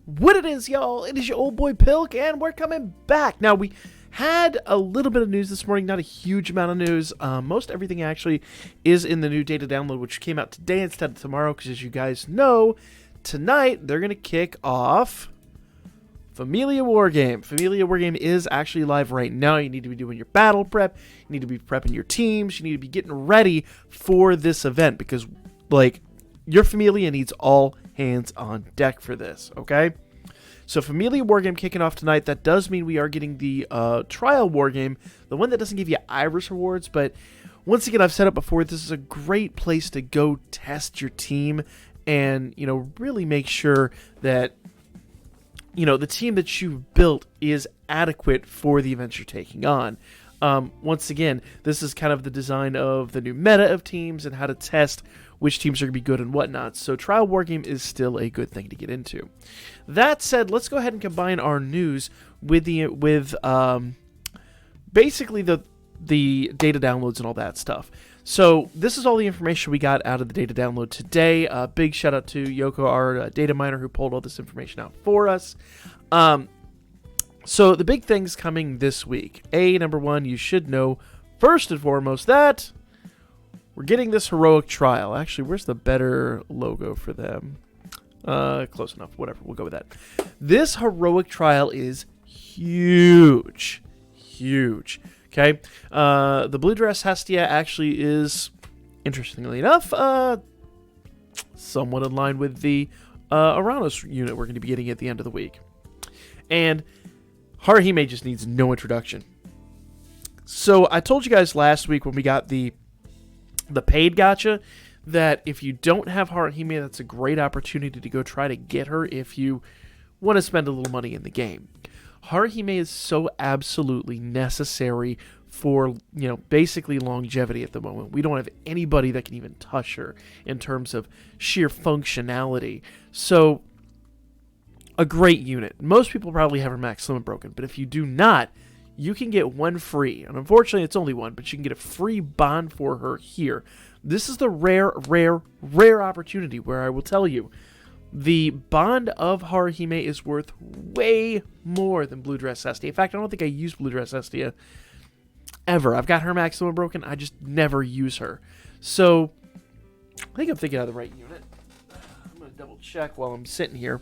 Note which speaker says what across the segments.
Speaker 1: What it is, y'all? It is your old boy Pilk, and we're coming back. Now, we had a little bit of news this morning, not a huge amount of news. Most everything actually is in the new data download, which came out today instead of tomorrow, because as you guys know, tonight they're going to kick off Familia Wargame. Familia Wargame is actually live right now. You need to be doing your battle prep. You need to be prepping your teams. You need to be getting ready for this event, because, like, your Familia needs all hands on deck for this, okay? So Familia Wargame kicking off tonight. That does mean we are getting the Trial Wargame, the one that doesn't give you Iris rewards, but once again, I've said it before, this is a great place to go test your team and, you know, really make sure that, you know, the team that you've built is adequate for the events you're taking on. Once again, this is kind of the design of the new meta of teams and how to test which teams are going to be good and whatnot. So Trial Wargame is still a good thing to get into. That said, let's go ahead and combine our news with basically the data downloads and all that stuff. So this is all the information we got out of the data download today. Big shout out to Yoko, our data miner, who pulled all this information out for us. So the big things coming this week. Number one, you should know first and foremost that we're getting this heroic trial. Actually, where's the better logo for them? Close enough. Whatever. We'll go with that. This heroic trial is huge. Huge. Okay. The Blue Dress Hestia actually is, interestingly enough, somewhat in line with the Aranos unit we're going to be getting at the end of the week. And Haruhime just needs no introduction. So I told you guys last week when we got the paid gacha that if you don't have Haruhime, that's a great opportunity to go try to get her if you want to spend a little money in the game. Haruhime is so absolutely necessary for, you know, basically longevity at the moment. We don't have anybody that can even touch her in terms of sheer functionality. So a great unit. Most people probably have her max limit broken, but if you do not, you can get one free. And unfortunately, it's only one, but you can get a free bond for her here. This is the rare opportunity where I will tell you, the bond of Haruhime is worth way more than Blue Dress Hestia. In fact, I don't think I used Blue Dress Hestia ever. I've got her max limit broken. I just never use her. So I think I'm thinking of the right unit. I'm going to double check while I'm sitting here.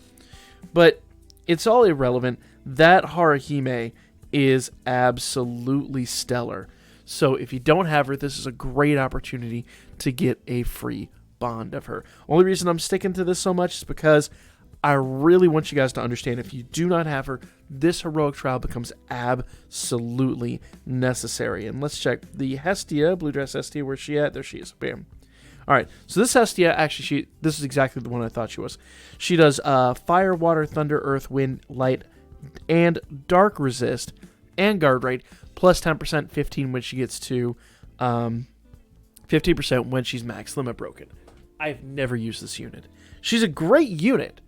Speaker 1: But it's all irrelevant. That Haruhime is absolutely stellar. So if you don't have her, this is a great opportunity to get a free bond of her. Only reason I'm sticking to this so much is because I really want you guys to understand, if you do not have her, this heroic trial becomes absolutely necessary. And let's check the Hestia, Blue Dress Hestia, where's she at? There she is. Bam. All right, so this Hestia, actually, this is exactly the one I thought she was. She does fire, water, thunder, earth, wind, light, and dark resist, and guard rate, plus 10%, 15 when she gets to 50% when she's max limit broken. I've never used this unit. She's a great unit,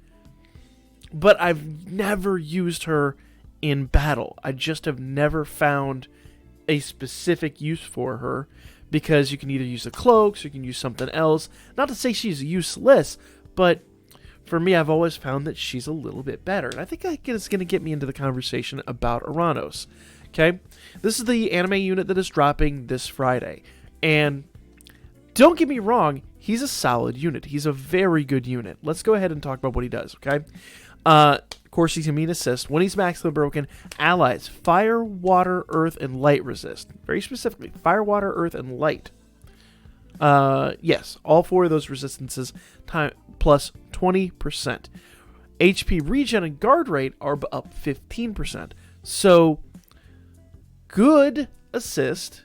Speaker 1: but I've never used her in battle. I just have never found a specific use for her, because you can either use the cloaks, or you can use something else. Not to say she's useless, but for me, I've always found that she's a little bit better. And I think it's going to get me into the conversation about Aranos. Okay? This is the anime unit that is dropping this Friday. And don't get me wrong, he's a solid unit. He's a very good unit. Let's go ahead and talk about what he does, okay? Of course, he's immune assist. When he's maximally broken, allies fire, water, earth, and light resist. Very specifically, fire, water, earth, and light. Yes, all four of those resistances plus 20%. HP regen and guard rate are up 15%. So, good assist,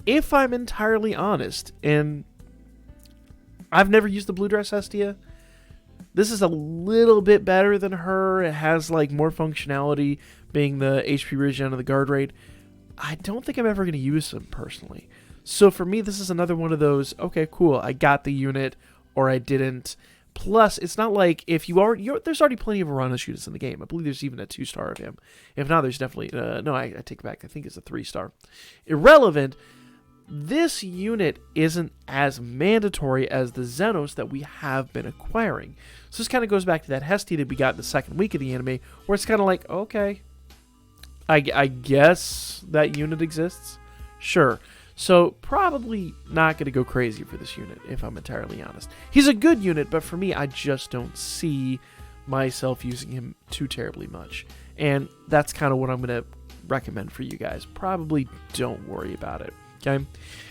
Speaker 1: if I'm entirely honest. And I've never used the Blue Dress Hestia. This is a little bit better than her. It has like more functionality, being the HP regen and the guard rate. I don't think I'm ever going to use them personally. So for me, this is another one of those, okay, cool, I got the unit, or I didn't. Plus, it's not like if there's already plenty of Aranos units in the game. I believe there's even a 2-star of him. If not, there's definitely, no, I take it back. I think it's a 3-star. Irrelevant. this unit isn't as mandatory as the Xenos that we have been acquiring. So this kind of goes back to that Hestia that we got in the second week of the anime, where it's kind of like, okay, I guess that unit exists? Sure. So probably not going to go crazy for this unit, if I'm entirely honest. He's a good unit, but for me, I just don't see myself using him too terribly much. And that's kind of what I'm going to recommend for you guys. Probably don't worry about it, okay?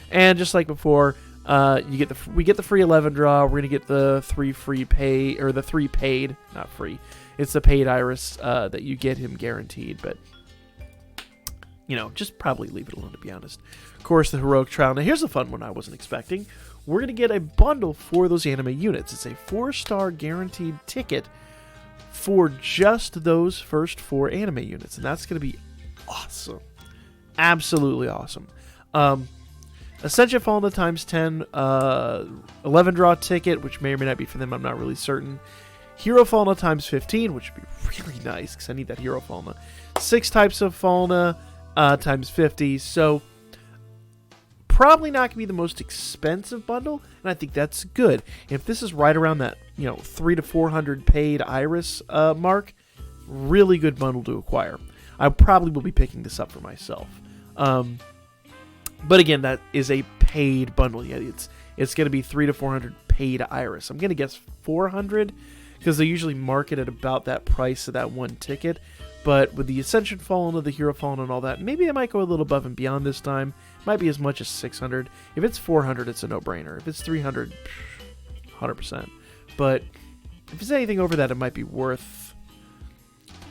Speaker 1: And just like before, we get the free 11 draw. We're going to get the 3 free pay, or the 3 paid, not free. It's the paid iris that you get him guaranteed, but you know, just probably leave it alone, to be honest. Of course, the heroic trial. Now, here's a fun one I wasn't expecting. We're going to get a bundle for those anime units. It's a 4-star guaranteed ticket for just those first 4 anime units, and that's going to be awesome. Absolutely awesome. Ascension Fallen times 10, 11 draw ticket, which may or may not be for them, I'm not really certain. Hero Fallen times 15, which would be really nice, because I need that Hero Fallen. 6 types of Fallen times 50, so probably not going to be the most expensive bundle, and I think that's good. If this is right around that, you know, 300 to 400 paid iris mark, really good bundle to acquire. I probably will be picking this up for myself. But again, that is a paid bundle. Yeah, it's going to be 300 to 400 paid iris. I'm going to guess 400 because they usually mark it at about that price of that one ticket. But with the Ascension Fallen of the Hero Fallen and all that, maybe I might go a little above and beyond this time. Might be as much as 600. If it's 400, it's a no-brainer. If it's 300, 100%. But if it's anything over that, it might be worth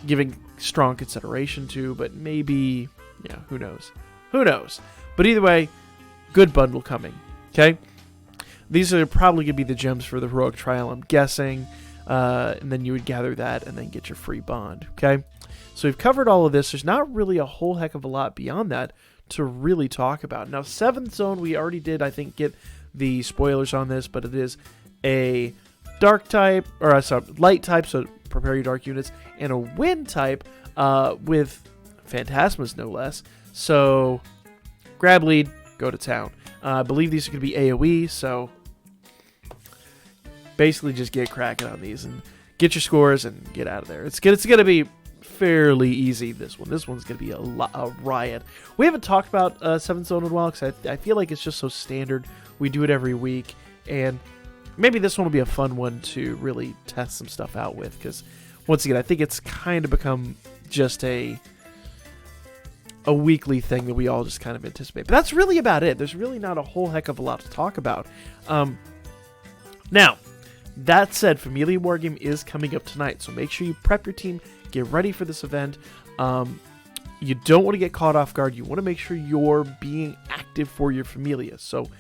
Speaker 1: giving strong consideration to. But maybe, yeah, who knows? Who knows? But either way, good bundle coming. Okay? These are probably going to be the gems for the Heroic Trial, I'm guessing. And then you would gather that and then get your free bond. Okay? So we've covered all of this. There's not really a whole heck of a lot beyond that to really talk about. Now, 7th Zone, we already did, I think, get the spoilers on this, but it is a dark type, or sorry, light type, so prepare your dark units, and a wind type with Phantasmas, no less. So grab lead, go to town. I believe these are going to be AoE, so basically just get cracking on these and get your scores and get out of there. It's going to be fairly easy, this one. This one's going to be a riot. We haven't talked about 7th Zone in a while because I feel like it's just so standard. We do it every week, and maybe this one will be a fun one to really test some stuff out with because, once again, I think it's kind of become just a weekly thing that we all just kind of anticipate. But that's really about it. There's really not a whole heck of a lot to talk about. Now, that said, Familia Wargame is coming up tonight, so make sure you prep your team, get ready for this event. You don't want to get caught off guard. You want to make sure you're being active for your Familia. So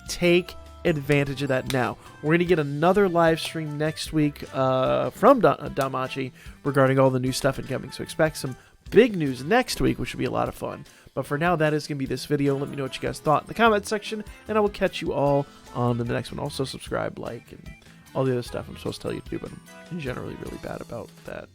Speaker 1: take advantage of that now. We're going to get another live stream next week from Damachi regarding all the new stuff incoming. So expect some big news next week, which will be a lot of fun. But for now, that is going to be this video. Let me know what you guys thought in the comment section, and I will catch you all on the next one. Also, subscribe, like, and all the other stuff I'm supposed to tell you to do, but I'm generally really bad about that.